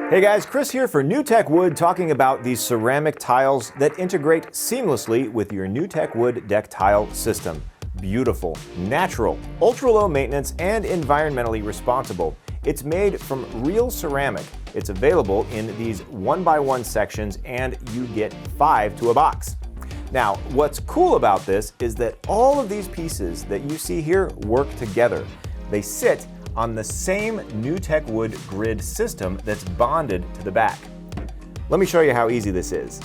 Hey guys, Chris here for NewTechWood, talking about these ceramic tiles that integrate seamlessly with your NewTechWood deck tile system. Beautiful, natural, ultra-low maintenance, and environmentally responsible. It's made from real ceramic. It's available in these 1x1 sections, and you get 5 to a box. Now, what's cool about this is that all of these pieces that you see here work together. They sit on the same NewTechWood grid system that's bonded to the back. Let me show you how easy this is.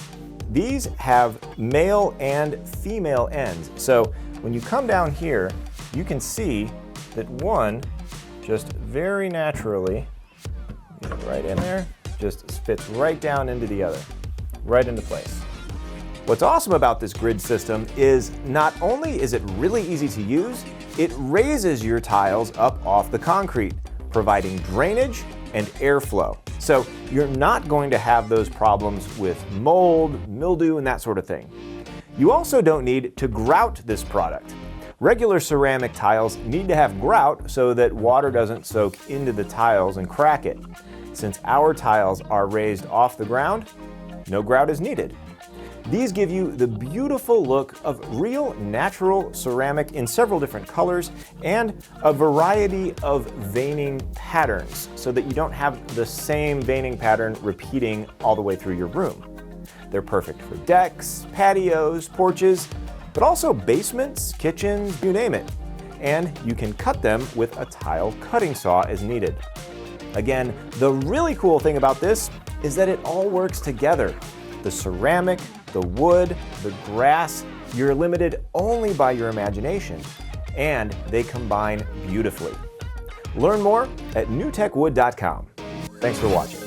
These have male and female ends. So when you come down here, you can see that one just very naturally, right in there, just fits right down into the other, right into place. What's awesome about this grid system is not only is it really easy to use, it raises your tiles up off the concrete, providing drainage and airflow. So you're not going to have those problems with mold, mildew, and that sort of thing. You also don't need to grout this product. Regular ceramic tiles need to have grout so that water doesn't soak into the tiles and crack it. Since our tiles are raised off the ground, no grout is needed. These give you the beautiful look of real natural ceramic in several different colors and a variety of veining patterns so that you don't have the same veining pattern repeating all the way through your room. They're perfect for decks, patios, porches, but also basements, kitchens, you name it. And you can cut them with a tile cutting saw as needed. Again, the really cool thing about this is that it all works together. The ceramic, the wood, the grass, you're limited only by your imagination, and they combine beautifully. Learn more at newtechwood.com. Thanks for watching.